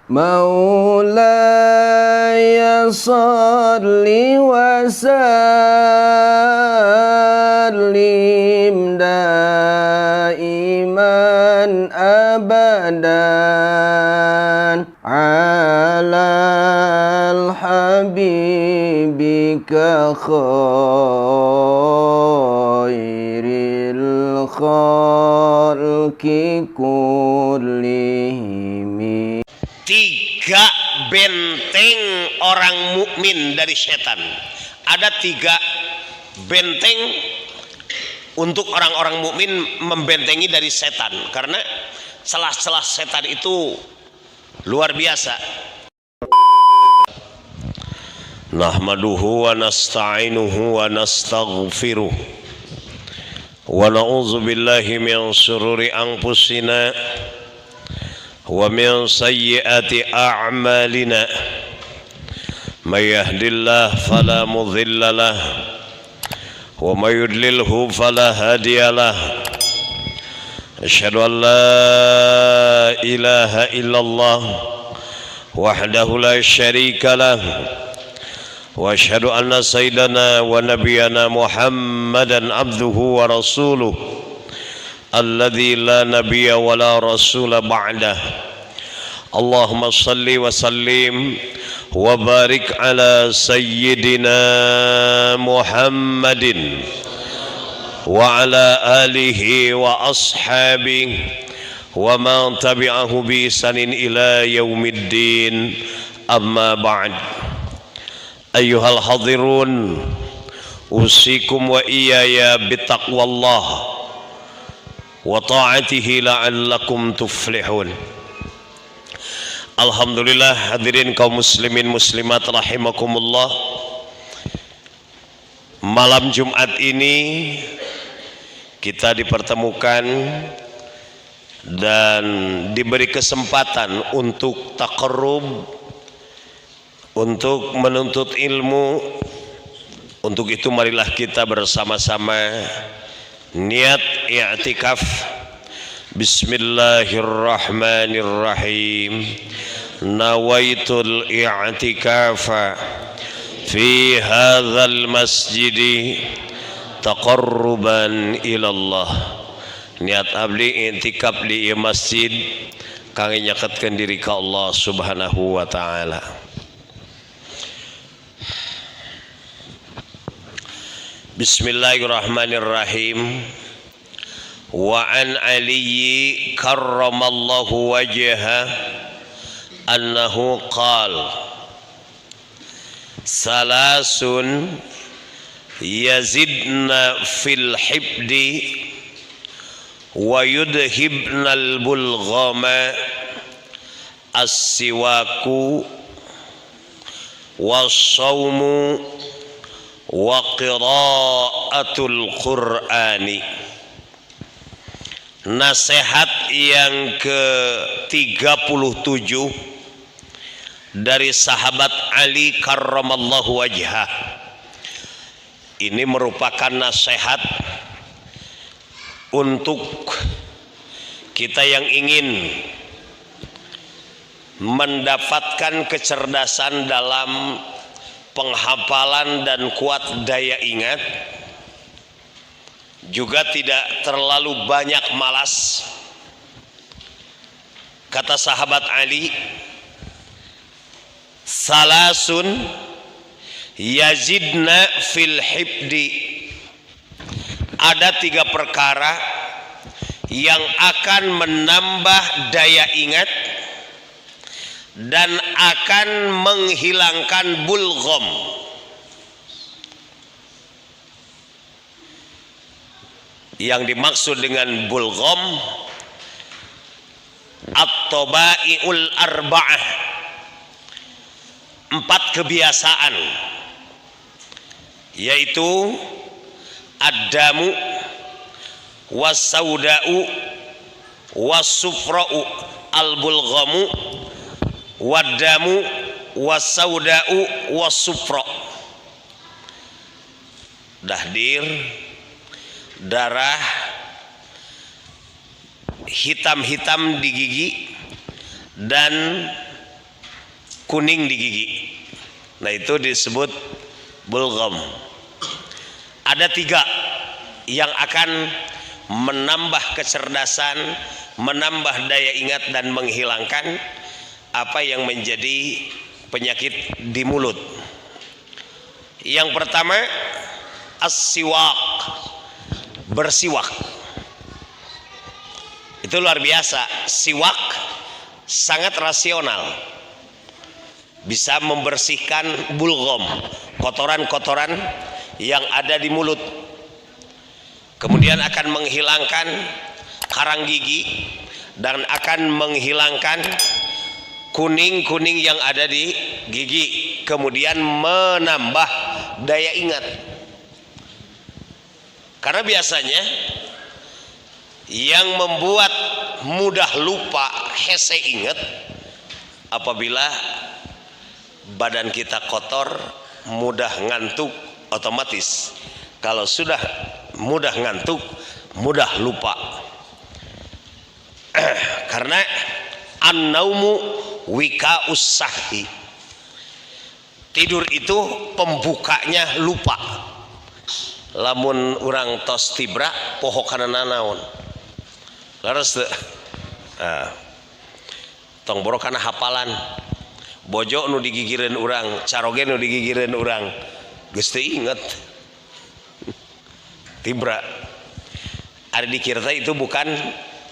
مولاي صل وسلم دائما أبدا على الحبيبك خير الخلق كلهم. Tiga benteng orang mukmin dari setan. Ada tiga benteng untuk orang-orang mukmin membentengi dari setan, karena celah-celah setan itu luar biasa. Nahmaduhu wa nasta'inuhu wa nastaghfiruh wa na'udzu billahi min shururi anfusina wa min sayyiati a'malina. May yahdihillahu fala mudilla lahu wa may yudlilhu fala hadiya lahu. Asyhadu an la ilaha illallah wahdahu la syarika lahu wa asyhadu anna sayyidana wa nabiyyana Muhammadan abduhu wa rasuluh alladzi la nabiyya wa la rasula ba'dah. Allahumma salli wa sallim wa barik ala sayyidina Muhammadin wa ala alihi wa ashabihi wa man tabi'ahu bi ihsanin ila yaumiddin. Amma ba'd. Ayyuhal hadirun, usikum wa iyaya bitaqwallah wa ta'atihi la'allakum tuflihun. Alhamdulillah, hadirin kaum muslimin muslimat rahimakumullah. Malam Jumat ini kita dipertemukan dan diberi kesempatan untuk taqarrub, untuk menuntut ilmu. Untuk itu marilah kita bersama-sama niat i'tikaf. Bismillahirrahmanirrahim. Nawaitul i'tikafa fi hadzal masjidi taqarruban ilallah. Niat abdi i'tikaf di masjid kangge nyaketkeun diri ka Allah Subhanahu wa taala. Bismillahirrahmanirrahim. Wa an Ali karramallahu wajhah annahu qala salasun yazidna fil hibdi wa yudhibna al bulghama as-siwaku was-sawmu wa qiraatul qur'ani. Nasihat yang ke-37 dari sahabat Ali karramallahu wajhah. Ini merupakan nasihat untuk kita yang ingin mendapatkan kecerdasan dalam penghafalan dan kuat daya ingat, juga tidak terlalu banyak malas. Kata sahabat Ali, salasun yazidna fil hibdi. Ada tiga perkara yang akan menambah daya ingat dan akan menghilangkan bulgham. Yang dimaksud dengan bulgham at-tabai'ul arba'ah, 4 kebiasaan, yaitu ad-damu was-sauda'u was-sufra'u. Al-bulghamu wad-damu was-sauda'u was-sufra'. Dahdir, darah, hitam-hitam di gigi, dan kuning di gigi. Nah itu disebut bulgham. Ada 3 yang akan menambah kecerdasan, menambah daya ingat dan menghilangkan apa yang menjadi penyakit di mulut. Yang pertama, as-siwak, bersiwak. Itu luar biasa. Siwak sangat rasional, bisa membersihkan bulgham, kotoran-kotoran yang ada di mulut. Kemudian akan menghilangkan karang gigi dan akan menghilangkan kuning-kuning yang ada di gigi. Kemudian menambah daya ingat. Karena biasanya yang membuat mudah lupa, hese ingat, apabila badan kita kotor, mudah ngantuk otomatis. Kalau sudah mudah ngantuk, mudah lupa. Karena an-naumu wika'us sahhi. Tidur itu pembukanya lupa. Lamun orang tos tibra poho kana naon. Laras tong boro kana hafalan. Bojo nu digigireun urang, caroge nu digigireun urang, geus teu inget. Tibra. Ari dikira itu bukan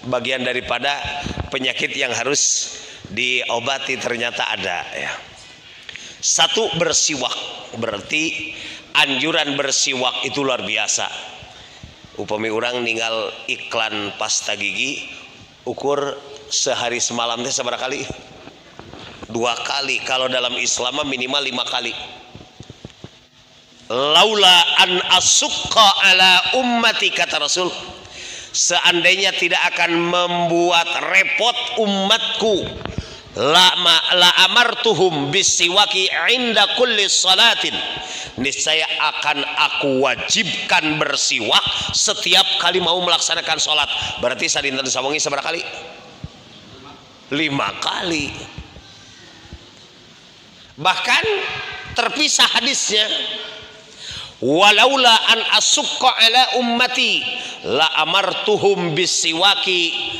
bagian daripada penyakit yang harus diobati, ternyata ada ya. 1, bersiwak, berarti anjuran bersiwak itu luar biasa. Upami orang ninggal iklan pasta gigi, ukur sehari semalam teh sabaraha kali? 2 kali. Kalau dalam Islam minimal 5 kali. Laula an asukka ala ummati, kata Rasul, seandainya tidak akan membuat repot umatku, la amartuhum bisiwaki inda kulli salatin, niscaya akan aku wajibkan bersiwak setiap kali mau melaksanakan sholat. Berarti sadinten sawengi sabaraha kali? 5 kali. Bahkan terpisah hadisnya, walaula an asukka ala ummati la amartuhum bisiwaki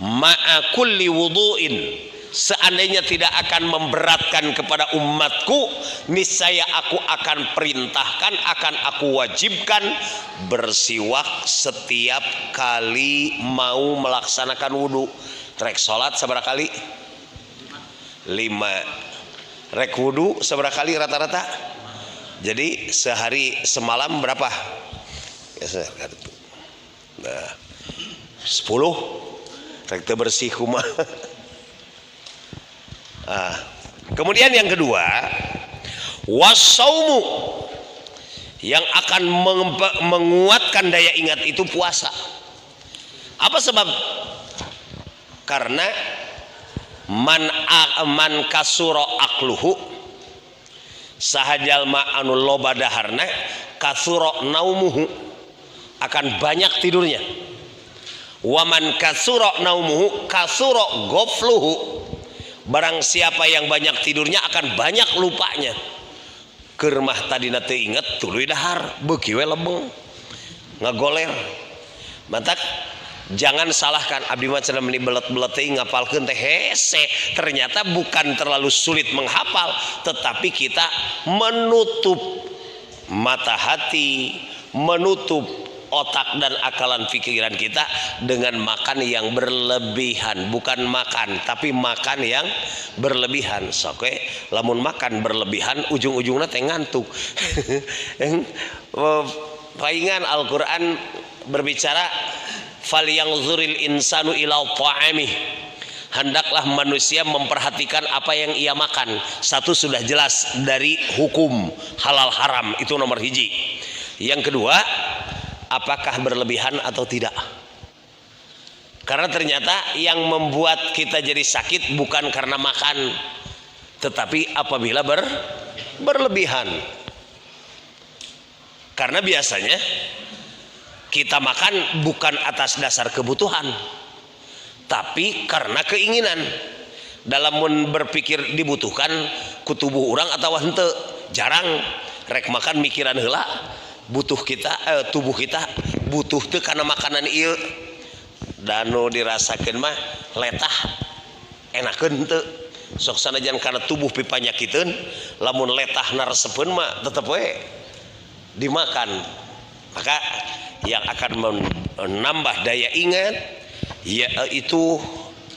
ma'a kulli wudu'in, seandainya tidak akan memberatkan kepada umatku, niscaya aku akan perintahkan, akan aku wajibkan bersiwak setiap kali mau melaksanakan wudu. Rek sholat sabaraha kali? 5. Rek wudu sabaraha kali rata-rata? Jadi sehari semalam berapa? Nah, 10. Rek teu bersih kumaha. Kemudian yang kedua, wasaumu, yang akan menguatkan daya ingat itu puasa. Apa sebab? Karena man kasura akluhu, sahajal ma anu loba daharna, kasura naumuhu, akan banyak tidurnya. Waman kasura naumuhu kasura ghafluhu, barang siapa yang banyak tidurnya akan banyak lupanya. Keur mah tadina teu inget tuluy dahar, beuki we lebeng ngagoler. Matak jangan salahkan abdi mah cenah meni belet-belet teh ngapalkeun teh hese. Ternyata bukan terlalu sulit menghafal, tetapi kita menutup mata hati, menutup otak dan akalan pikiran kita dengan makan yang berlebihan. Bukan makan, tapi makan yang berlebihan. Soke lamun makan berlebihan ujung-ujungnya teh ngantuk. Paingan Al-Quran berbicara, falyanzuril insanu ila ta'amih, hendaklah manusia memperhatikan apa yang ia makan. 1 sudah jelas dari hukum halal haram, itu nomor 1. Yang kedua, apakah berlebihan atau tidak? Karena ternyata yang membuat kita jadi sakit bukan karena makan, tetapi apabila berlebihan. Karena biasanya kita makan bukan atas dasar kebutuhan, tapi karena keinginan. dalam berpikir dibutuhkan ku tubuh orang atau henteu. Jarang rek makan mikiran heula butuh kita tubuh kita butuh teu kana makanan ieu. Danu dirasakeun mah letah enakeun teu. Sok sanajan kana tubuh pipanyakiteun lamun letah naresepeun mah tetep we dimakan. Maka yang akan menambah daya ingat yaitu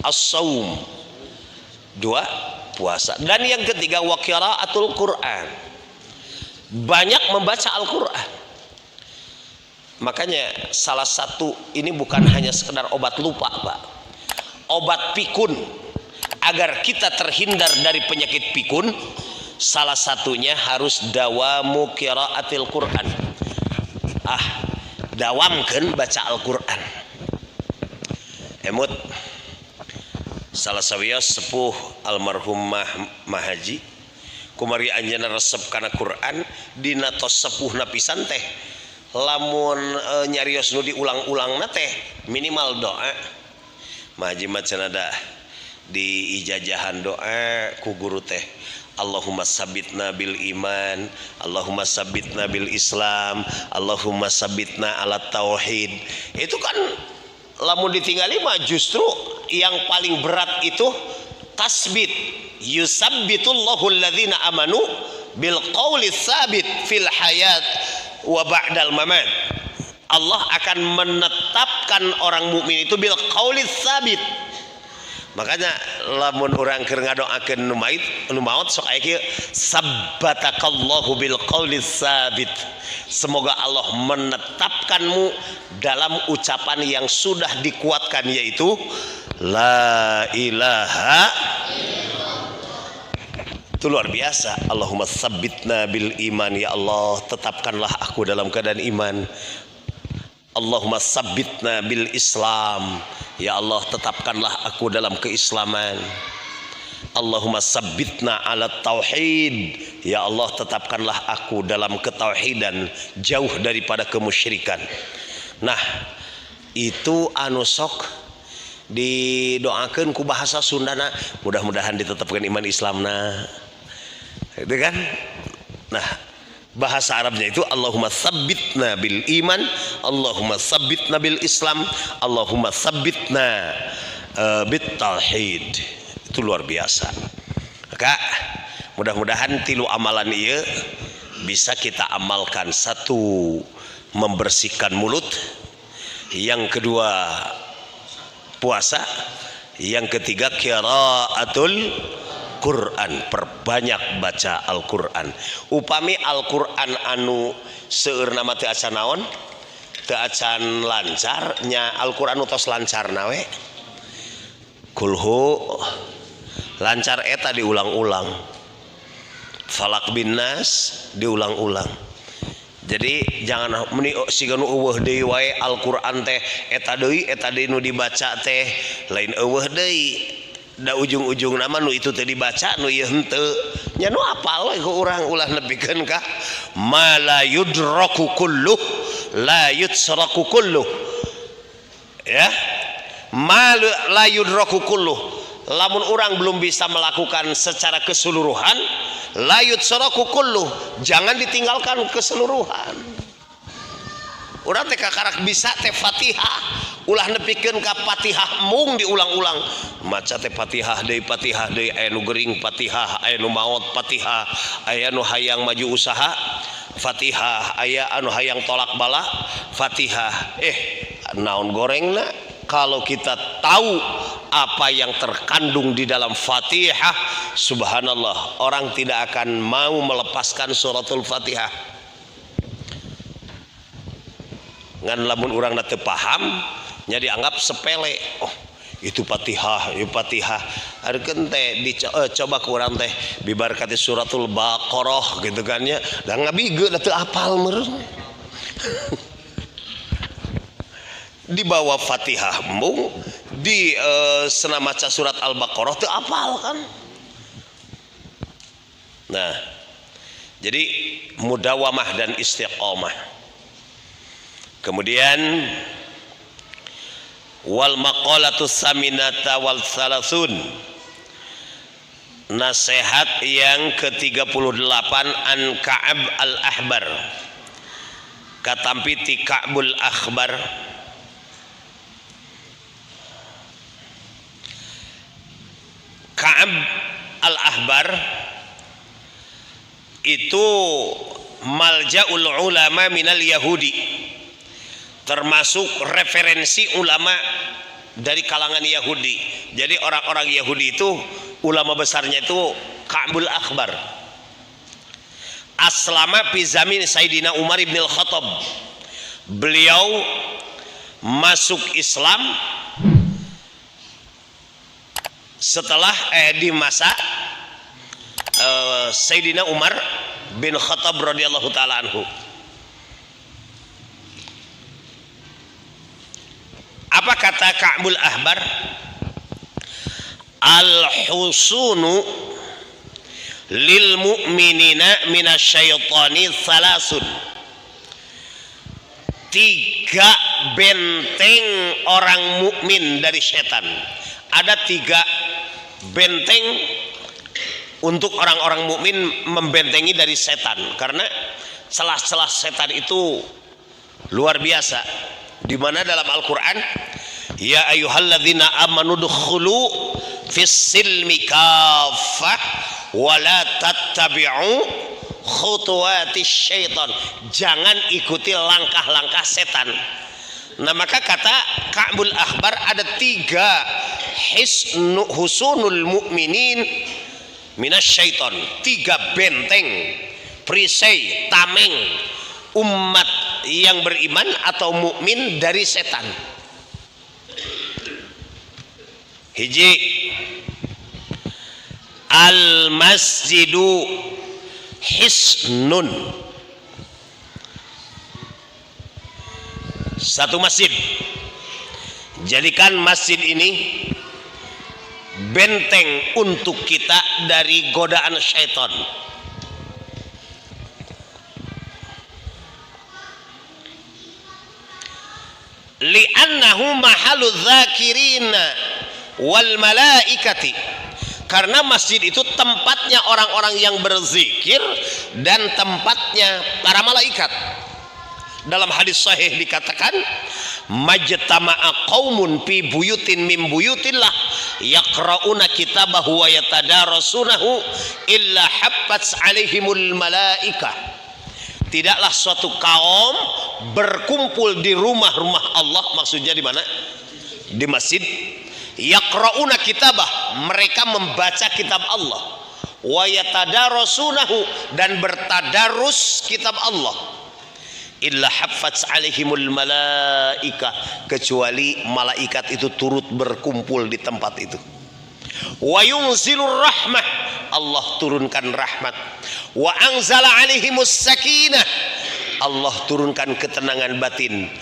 as-saum, 2 puasa. Dan yang ketiga wa qiraatul Quran, banyak membaca Al-Quran. Makanya salah satu ini bukan hanya sekedar obat lupa Pak, obat pikun. Agar kita terhindar dari penyakit pikun, salah satunya harus dawamu qiraatil Quran. Dawamkeun baca Al-Quran. Emut salah sawios sepuh almarhum Mahaji kumari anjeunna resep kana Quran dina tos sepuhna pisan teh lamun nyarios nu diulang-ulangna teh minimal doa. Mahaji mah cenah da di ijajahan doa ku guru teh Allahumma sabbitna bil iman, Allahumma sabbitna bil Islam, Allahumma sabbitna ala tauhid. Itu kan lamun ditinggali mah justru yang paling berat itu tasbit. Yusabbitullahu alladzina amanu bil qauli tsabit fil hayat wa ba'dal mamat. Allah akan menetapkan orang mukmin itu bil qauli tsabit. Makanya lamun orang keur ngadoakeun nu maut sok aya kieu sabbatakallahu bil qauli tsabit. Semoga Allah menetapkanmu dalam ucapan yang sudah dikuatkan yaitu la ilaha. Itu luar biasa. Allahumma tsabbitna bil iman, ya Allah tetapkanlah aku dalam keadaan iman. Allahumma tsabbitna bil Islam, ya Allah tetapkanlah aku dalam keislaman. Allahumma tsabbitna ala tauhid, ya Allah tetapkanlah aku dalam ketauhidan, jauh daripada kemusyrikan. Nah itu anu sok didoakeun ku bahasa Sundana, mudah-mudahan ditetapkan iman Islamna, itu kan. Nah bahasa Arabnya itu Allahumma tsabbitna bil iman, Allahumma tsabbitna bil Islam, Allahumma tsabbitna bit tauhid. Itu luar biasa. Maka mudah-mudahan tilu amalan ieu bisa kita amalkan. Satu, membersihkan mulut. Yang kedua, puasa. Yang ketiga, qiraatul Quran, perbanyak baca Al-Quran. Upami Al-Quran anu seueur nama teu acan naon, teu acan lancar nya Al-Quran utos lancar nawe. Kulhu lancar eta diulang-ulang, Falak bin Nas diulang-ulang. Jadi jangan meni siga nu eueuh deui wae Al-Quran teh eta deui nu dibaca teh lain eueuh deui. Da ujung-ujung nama nu itu teh dibaca nu ieu henteu nya nu apal we ku urang ulah nepikeun ka ma la yudraku kulluh la yutsraku kulluh, ya ma la yudraku kulluh. Lamun urang belum bisa melakukan secara keseluruhan, la yutsraku kulluh, jangan ditinggalkan keseluruhan. Urang teh kakarak bisa teh Fatihah ulah nepikeun ka Fatihah mung diulang-ulang. Maca teh Fatihah deui aya nu gering Fatihah, aya nu maot Fatihah, aya nu hayang maju usaha Fatihah, aya anu hayang tolak bala Fatihah. Naon gorengna kalau kita tahu apa yang terkandung di dalam Fatihah, subhanallah, orang tidak akan mau melepaskan suratul Fatihah. Ngan lamun urang teu paham nya dianggap sepele. Oh itu Fatihah, itu Fatihah. Harkeun teh coba ku urang teh bibarkati suratul Baqarah gitu kan nya, da ngabige da teu apal meureun. Di bawah Fatihah mung di senam maca surat Al-Baqarah teu apal kan. Nah, jadi mudawamah dan istiqomah. Kemudian wal maqalatus saminata wal salasun, Nasihat yang ke-38 an Ka'ab al-Ahbar. Katampi ti Ka'bul Akhbar. Ka'ab al-Ahbar itu malja'ul ulama minal Yahudi, termasuk referensi ulama dari kalangan Yahudi. Jadi orang-orang Yahudi itu ulama besarnya itu Ka'bul Akhbar. Aslama fi zaman Sayyidina Umar ibn al-Khattab. Beliau masuk Islam setelah di masa Sayyidina Umar bin Khattab radhiyallahu taala anhu. Apa kata Ka'bul Ahbar? Al-husunu lil mu'minina minasyaitani thalasun. 3 benteng orang mukmin dari setan. Ada 3 benteng untuk orang-orang mukmin membentengi dari setan, karena celah-celah setan itu luar biasa. Di mana dalam Al-Qur'an, ya ayyuhalladzina amanu dukhulu fis silmi kaffah wa la tattabi'u khutuwatis syaitan. Jangan ikuti langkah-langkah setan. Nah, maka kata Ka'bul Akhbar ada 3 husunul mu'minin minasyaiton, 3 benteng perisai tameng umat yang beriman atau mukmin dari setan. Hiji, al masjidu hisnun. Satu masjid, jadikan masjid ini benteng untuk kita dari godaan syaitan. Li'annahu mahalu dzakirina wal malaikati, karena masjid itu tempatnya orang-orang yang berzikir dan tempatnya para malaikat. Dalam hadis sahih dikatakan, majtama'a qaumun fi buyutin min buyutillah yaqra'una kitabahu wa yatadarasunahu illa haffat 'alaihimul malaikah. Tidaklah suatu kaum berkumpul di rumah-rumah Allah, maksudnya di mana? Di masjid. Yaqra'una kitabah, mereka membaca kitab Allah. Wa yatadarasunahu, dan bertadarus kitab Allah. Illa haffat alaihimul malaika, kecuali malaikat itu turut berkumpul di tempat itu. Wa yunzilur rahmah, Allah turunkan rahmat. Wa anzala alaihimus sakinah, Allah turunkan ketenangan batin.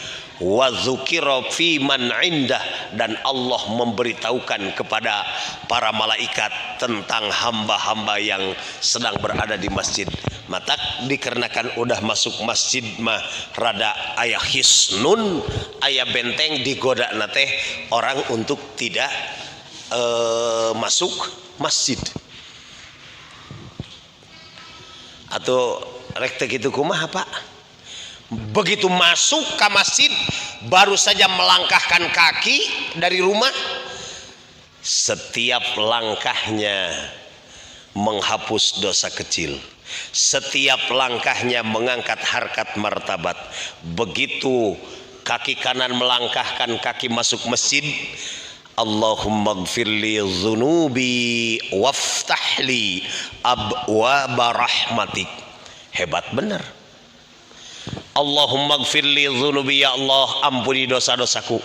Wa dzukira fi man indah, dan Allah memberitahukan kepada para malaikat tentang hamba-hamba yang sedang berada di masjid. Mata dikarenakan udah masuk masjid mah rada ayah hisnun, ayah benteng, digoda nate orang untuk tidak masuk masjid. Atau rek teh kitu kumaha Pak? Begitu masuk ke masjid, baru saja melangkahkan kaki dari rumah, setiap langkahnya menghapus dosa kecil, setiap langkahnya mengangkat harkat martabat. Begitu kaki kanan melangkahkan kaki masuk masjid, Allahumma gfirli dzunubi waftahli abwaba rahmatik. Hebat benar. Allahumma gfirli dzunubi, ya Allah ampuni dosa-dosaku.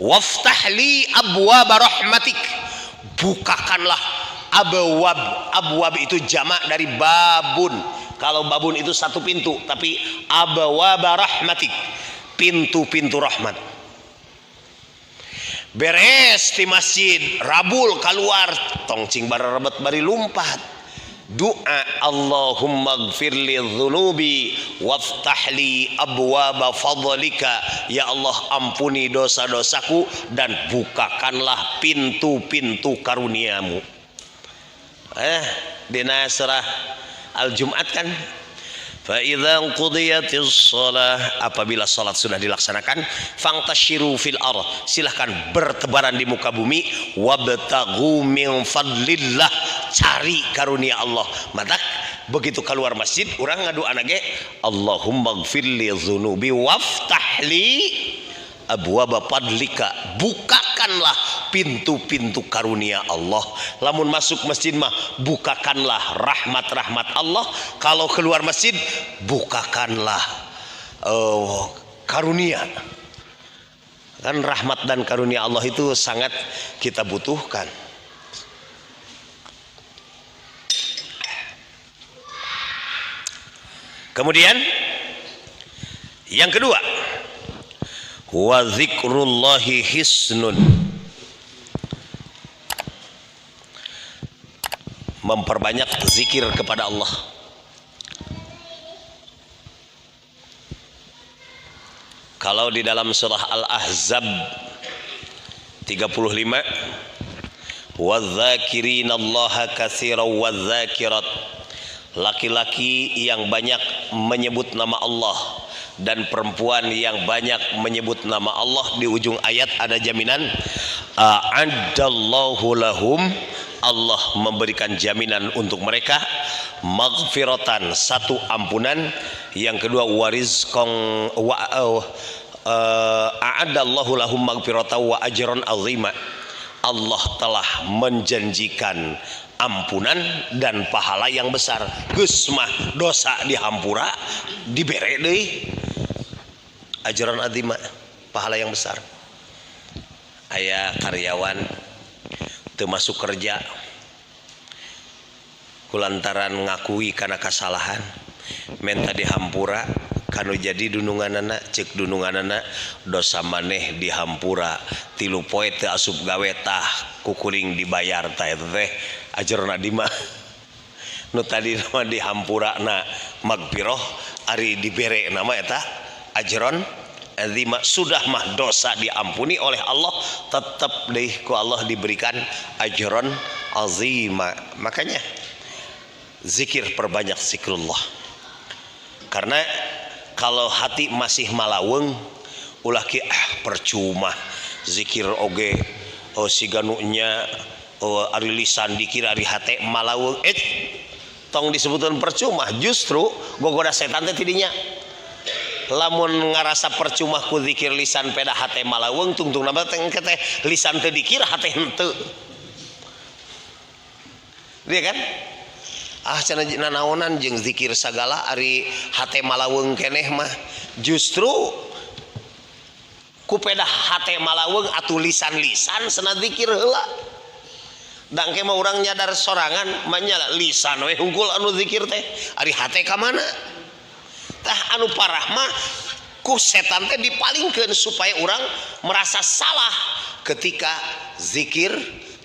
Waftahli abwaba rahmatik, bukakanlah abwab. Abwab itu jamak dari babun. Kalau babun itu satu pintu, tapi abwaba rahmatik, pintu-pintu rahmat. Beres di masjid, rabul keluar, tongcing barerebet bari lumpat. Doa Allahumma gfirli dzunubi waftahli abwaba fadlika, ya Allah ampuni dosa-dosaku dan bukakanlah pintu-pintu karuniamu. dina surah Al-Jum'at kan, fa idza qudiyatis shalah, apabila salat sudah dilaksanakan, fangtashiru fil ardh, silahkan bertebaran di muka bumi, wabtaghu min fadlillah, cari karunia Allah. Matak begitu keluar masjid urang ngadu anage, Allahumma gfirli dzunubi waftahli abwaba fadlika, bukakanlah pintu-pintu karunia Allah. Lamun masuk masjid mah bukakanlah rahmat-rahmat Allah, kalau keluar masjid bukakanlah karunia. Kan rahmat dan karunia Allah itu sangat kita butuhkan. Kemudian yang kedua, wa dzikrullahi hisnun, memperbanyak zikir kepada Allah. Kalau di dalam surah Al-Ahzab 35, wadzakirinallaha katsiran wadzakirat, laki-laki yang banyak menyebut nama Allah dan perempuan yang banyak menyebut nama Allah. Di ujung ayat ada jaminan, a'addallahu lahum, Allah memberikan jaminan untuk mereka, maghfiratan, satu ampunan, yang kedua warizqan a'addallahu lahum maghfiratan wa ajran azima, Allah telah menjanjikan ampunan dan pahala yang besar. Geus mah dosa dihampura dibere deui ajran azima, pahala yang besar. Aya karyawan teu masuk kerja kulantaran ngakui kana kasalahan, menta dihampura kanu jadi dununganana, cek dununganana, dosa maneh dihampura 3 poe teu asup gawe tah kukuring dibayar tah eta teh ajrona di mah. Nu tadi nama dihampurana magfirah, ari dibere nama eta ajron azima, sudah mah dosa diampuni oleh Allah, tetap deui ku Allah diberikan ajron azima. Makanya zikir, perbanyak zikrullah. Karena kalau hati masih malaweng, ulah ki percuma zikir oge siganunya ari lisan dikira ari hate malaweng, tong disebutkan percuma, justru gogoda setan teh tidinya. Lamun ngarasa percuma ku zikir lisan peda hate malaweng, tungtung nama teh lisan teh dikira hate henteu. Dia kan? Cenah naonan jeung zikir sagala ari hate malaweng keneh mah, justru ku peda hate malaweng atuh lisan-lisan cenah zikir heula. Dangke mah urang nyadar sorangan manya lisan we hungkul anu zikir teh, ari hate ka mana? Tah anu parah mah ku setan teh dipalingkeun supaya urang merasa salah ketika zikir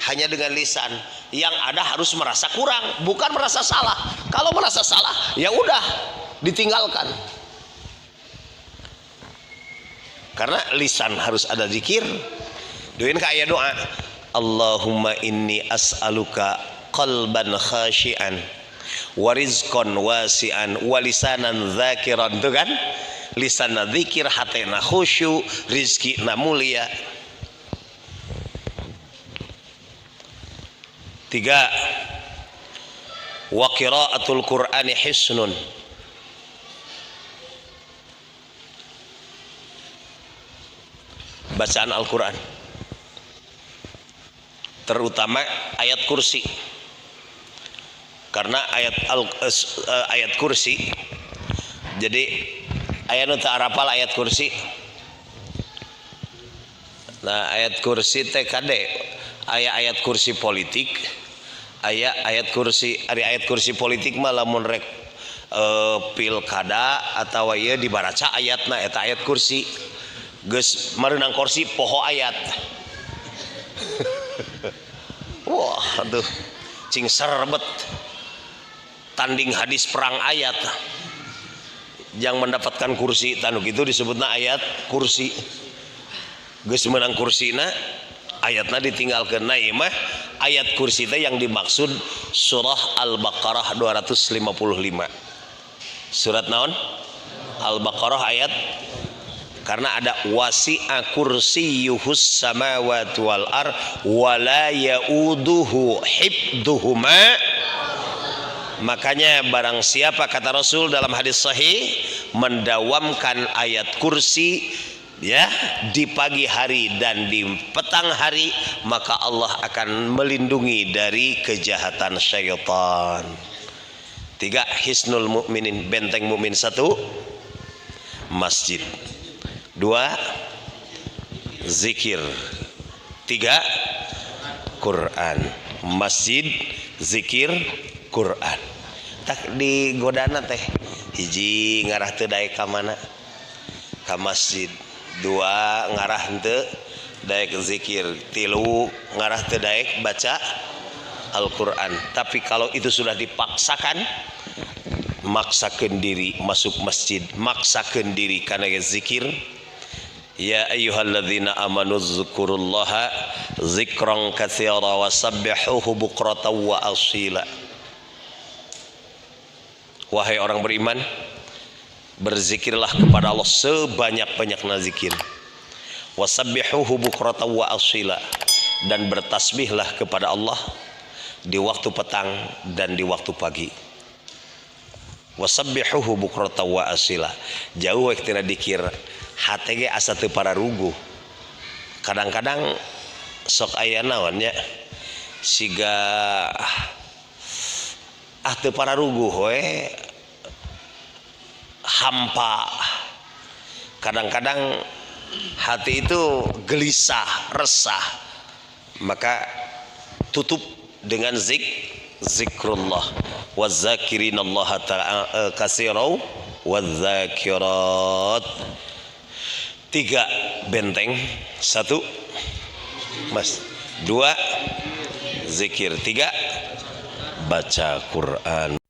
hanya dengan lisan. Yang ada harus merasa kurang, bukan merasa salah. Kalau merasa salah ya udah ditinggalkan. Karena lisan harus ada zikir. Doain ka aya doa, Allahumma inni as'aluka qalban khashian wa rizqan wasi'an wa lisanan dzakiran. Itu kan? Lisanna zikir, hatena khusyuk, rizkina mulia. 3, wa qiraatul Qur'ani hisnun, bacaan Al-Quran, terutama ayat kursi. Karena ayat kursi, jadi ayat nu teu arapal ayat kursi. Nah, ayat kursi teh kade aya ayat kursi politik, aya ayat kursi, ari ayat kursi politik mah lamun rek pilkada atawa ieu dibaraca ayatna eta ayat kursi. Geus mareunang kursi poho ayat. Wah, aduh cing serbet tanding hadis perang ayat. Yang mendapatkan kursi tanu gitu disebutna ayat kursi. Geus menang kursina ayatna ditinggalkeun. Nah ieu mah ayat kursi itu yang dimaksud surah Al-Baqarah 255. Surat naon? Al-Baqarah ayat, karena ada wasi'a kursiyyuhus samawati wal ar wa la yauduhu hibduhuma. Makanya barang siapa, kata Rasul dalam hadis sahih, mendawamkan ayat kursi ya di pagi hari dan di petang hari, maka Allah akan melindungi dari kejahatan syaitan. 3. Hisnul mukminin, benteng mukmin. 1. Masjid. 2. Zikir. 3. Quran. Masjid, zikir, Quran. Tak digodana teh hiji ngarah teu daek ka mana? Ka masjid. 2 ngarah henteu daek zikir. 3 ngarah teu daek baca Al-Quran. Tapi kalau itu sudah dipaksakan, maksakeun diri masuk masjid, maksakeun diri kana zikir. Ya ayyuhalladzina amanu dzkurullaha dzikran katsira wasabbihuhu bukratan wa asila. Wahai orang beriman, berzikirlah kepada Allah sebanyak-banyaknya zikir. Wasabbihuhu bukratan wa asila, dan bertasbihlah kepada Allah di waktu petang dan di waktu pagi. Wasabbihuhu bukratan wa asila. Jauh tina dikir hate ge asa teu pararuguh. Kadang-kadang sok aya naon nya siga teu pararuguh we hampa. Kadang-kadang hati itu gelisah, resah. Maka tutup dengan zikrullah. Wazakirinallaha ta'ala katsira wadzakirat. 3 benteng. 1 Mas. 2 zikir. 3 baca Quran.